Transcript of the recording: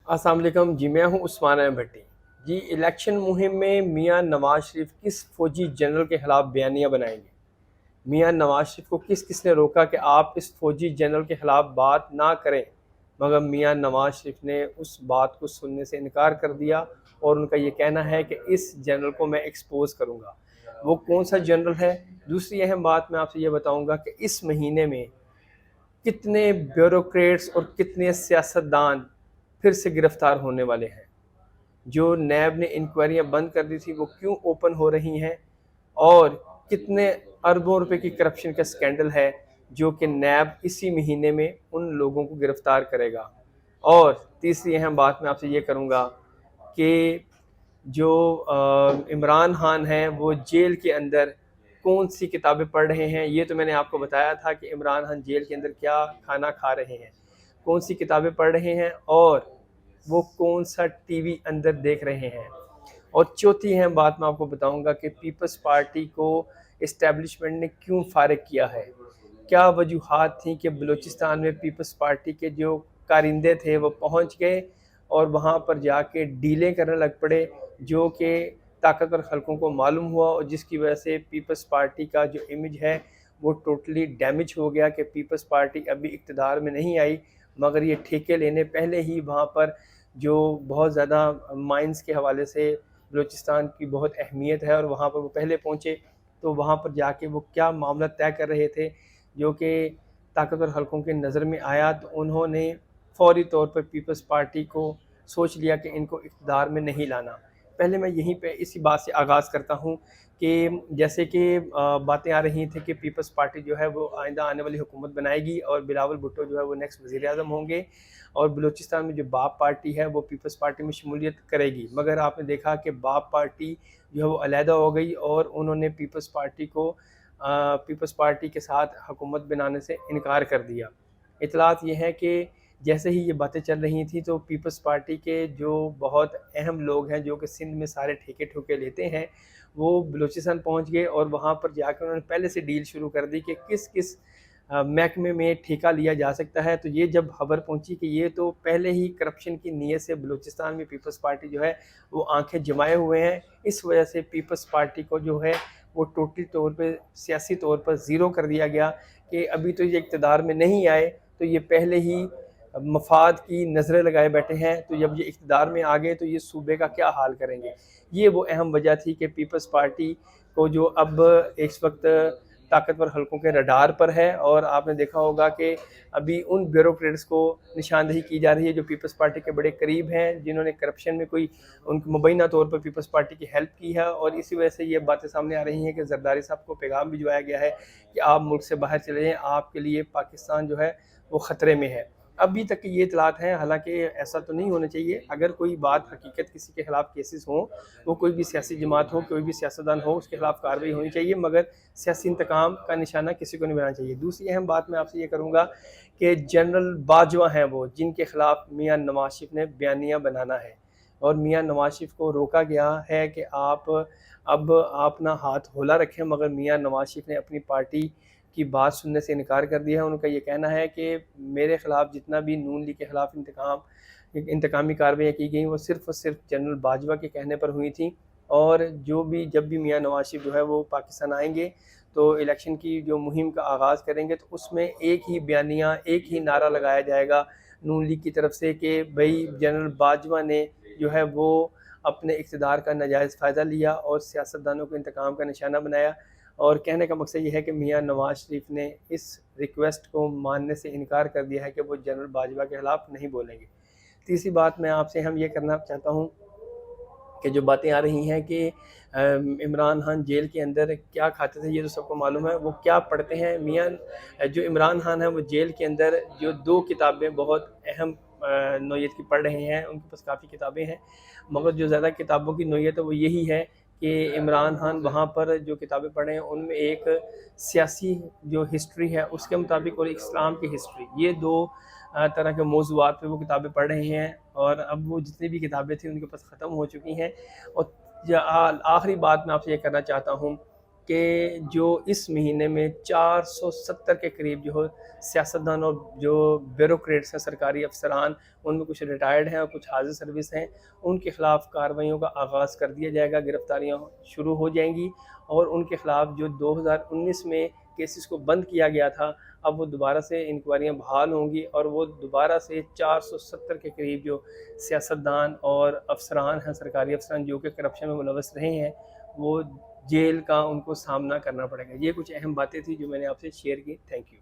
अस्सलाम वालेकुम जी। मैं हूं उस्मान भट्टी जी। इलेक्शन मुहिम में मियां नवाज शरीफ किस फौजी जनरल के खिलाफ बयानियां बनाएंगे? मियां नवाज शरीफ को किस किस ने रोका कि आप इस फौजी जनरल के खिलाफ बात ना करें, मगर मियां नवाज शरीफ ने उस बात को सुनने से इनकार कर दिया और उनका ये कहना है कि इस जनरल को मैं एक्सपोज करूंगा। वो कौन सा जनरल है? दूसरी अहम बात मैं आपसे ये बताऊंगा कि इस महीने में कितने ब्यूरोक्रेट्स और कितने सियासतदान फिर से गिरफ्तार होने वाले हैं। जो नैब ने इंक्वायरियां बंद कर दी थी वो क्यों ओपन हो रही हैं, और कितने अरबों रुपए की करप्शन का स्कैंडल है जो कि नैब इसी महीने में उन लोगों को गिरफ्तार करेगा। और तीसरी अहम बात मैं आपसे ये करूँगा कि जो इमरान खान हैं वो जेल के अंदर कौन सी किताबें पढ़ रहे हैं। ये तो मैंने आपको बताया था कि इमरान खान जेल के अंदर क्या खाना खा रहे हैं, कौन सी किताबें पढ़ रहे हैं और वो कौन सा टीवी अंदर देख रहे हैं। और चौथी अहम बात मैं आपको बताऊंगा कि पीपल्स पार्टी को इस्टेब्लिशमेंट ने क्यों फारिग किया है। क्या वजूहात थी कि बलूचिस्तान में पीपल्स पार्टी के जो कारिंदे थे वो पहुंच गए और वहां पर जाके डीलें करने लग पड़े, जो कि ताकतवर हलकों को मालूम हुआ, और जिसकी वजह से पीपल्स पार्टी का जो इमेज है वो टोटली डैमेज हो गया कि पीपल्स पार्टी अभी इक़्तिदार में नहीं आई, मगर ये ठेके लेने पहले ही वहाँ पर जो बहुत ज़्यादा माइंस के हवाले से बलूचिस्तान की बहुत अहमियत है और वहाँ पर वो पहले पहुँचे, तो वहाँ पर जाके वो क्या मामला तय कर रहे थे जो कि ताकतवर हलकों के नज़र में आया, तो उन्होंने फौरी तौर पर पीपल्स पार्टी को सोच लिया कि इनको इक़्तिदार में नहीं लाना। पहले मैं यहीं पे इसी बात से आगाज़ करता हूँ कि जैसे कि बातें आ रही थी कि पीपल्स पार्टी जो है वो आइंदा आने वाली हुकूमत बनाएगी और बिलावल भुट्टो जो है वो नेक्स्ट वज़ीर आज़म होंगे, और बलूचिस्तान में जो बाप पार्टी है वो पीपल्स पार्टी में शमूलियत करेगी। मगर आपने देखा कि बाप पार्टी जो है वो अलहदा हो गई और उन्होंने पीपल्स पार्टी के साथ हुकूमत बनाने से इनकार कर दिया। इतलात ये है कि जैसे ही ये बातें चल रही थी तो पीपल्स पार्टी के जो बहुत अहम लोग हैं जो कि सिंध में सारे ठेके ठुके लेते हैं, वो बलूचिस्तान पहुंच गए और वहाँ पर जाकर उन्होंने पहले से डील शुरू कर दी कि किस किस महकमे में ठेका लिया जा सकता है। तो ये जब खबर पहुंची कि ये तो पहले ही करप्शन की नीयत से बलूचिस्तान में पीपल्स पार्टी जो है वो आंखें जमाए हुए हैं, इस वजह से पीपल्स पार्टी को जो है वो टोटली तौर पे सियासी तौर पर ज़ीरो कर दिया गया कि अभी तो ये इक़्तिदार में नहीं आए, तो ये पहले ही मफाद की नज़रें लगाए बैठे हैं, तो जब ये इक़्तिदार में आ गए तो ये सूबे का क्या हाल करेंगे। ये वो अहम वजह थी कि पीपल्स पार्टी को जो अब इस वक्त ताकतवर हलकों के रडार पर है, और आपने देखा होगा कि अभी उन ब्यूरोक्रेट्स को निशानदेही की जा रही है जो पीपल्स पार्टी के बड़े करीब हैं, जिन्होंने करप्शन में कोई उनकी मुबैना तौर पर पीपल्स पार्टी की हेल्प की है। और इसी वजह से ये बातें सामने आ रही हैं कि जरदारी साहब को पैगाम भिजवाया गया है कि आप मुल्क से बाहर चले जाएँ, आपके लिए पाकिस्तान जो है वो ख़तरे में है। अभी तक ये इतलात हैं, हालांकि ऐसा तो नहीं होना चाहिए। अगर कोई बात हकीकत किसी के खिलाफ केसेस हों, वो कोई भी सियासी जमात हो, कोई भी सियासतदान हो, उसके खिलाफ कार्रवाई होनी चाहिए, मगर सियासी इंतकाम का निशाना किसी को नहीं बनाना चाहिए। दूसरी अहम बात मैं आपसे ये करूँगा कि जनरल बाजवा हैं वो जिनके खिलाफ मियां नवाज शरीफ ने बयानियाँ बनाना है, और मियां नवाज शरीफ को रोका गया है कि आप अब अपना हाथ होला रखें, मगर मियां नवाज शरीफ ने अपनी पार्टी की बात सुनने से इनकार कर दिया है। उनका ये कहना है कि मेरे ख़िलाफ़ जितना भी नून लीग के ख़िलाफ़ इंतकामी कार्रवाइयाँ की गई वो सिर्फ़ और सिर्फ जनरल बाजवा के कहने पर हुई थी। और जब भी मियां नवाज शरीफ जो है वो पाकिस्तान आएंगे तो इलेक्शन की जो मुहिम का आगाज़ करेंगे, तो उसमें एक ही बयानिया, एक ही नारा लगाया जाएगा नून लीग की तरफ से कि भाई जनरल बाजवा ने जो है वो अपने इक़्तिदार का नाजायज़ फ़ायदा लिया और सियासतदानों को इंतकाम का निशाना बनाया। और कहने का मकसद ये है कि मियां नवाज शरीफ ने इस रिक्वेस्ट को मानने से इनकार कर दिया है कि वो जनरल बाजवा के खिलाफ नहीं बोलेंगे। तीसरी बात मैं आपसे हम ये करना चाहता हूँ कि जो बातें आ रही हैं कि इमरान खान जेल के अंदर क्या खाते थे, ये तो सबको मालूम है। वो क्या पढ़ते हैं मियां, जो इमरान खान है वो जेल के अंदर जो दो किताबें बहुत अहम नौयत की पढ़ रहे हैं, उनके पास काफ़ी किताबें हैं, मगर जो ज़्यादा किताबों की नौयत है वो यही है कि इमरान खान वहाँ पर जो किताबें पढ़े हैं उनमें एक सियासी जो हिस्ट्री है उसके मुताबिक और इस्लाम की हिस्ट्री, ये दो तरह के मौज़ूआत पे वो किताबें पढ़ रहे हैं। और अब वो जितनी भी किताबें थी उनके पास ख़त्म हो चुकी हैं। और आखिरी बात मैं आपसे ये करना चाहता हूँ کہ جو اس مہینے میں 470 کے قریب جو سیاستدان اور جو بیوروکریٹس ہیں، سرکاری افسران، ان میں کچھ ریٹائرڈ ہیں اور کچھ حاضر سروس ہیں، ان کے خلاف کارروائیوں کا آغاز کر دیا جائے گا، گرفتاریاں شروع ہو جائیں گی، اور ان کے خلاف جو 2019 میں کیسز کو بند کیا گیا تھا، اب وہ دوبارہ سے انکوائریاں بحال ہوں گی، اور وہ دوبارہ سے 470 کے قریب جو سیاستدان اور افسران ہیں، سرکاری افسران جو کہ کرپشن میں ملوث رہے ہیں، وہ جیل کا ان کو سامنا کرنا پڑے گا۔ یہ کچھ اہم باتیں تھیں جو میں نے آپ سے شیئر کی۔ Thank you.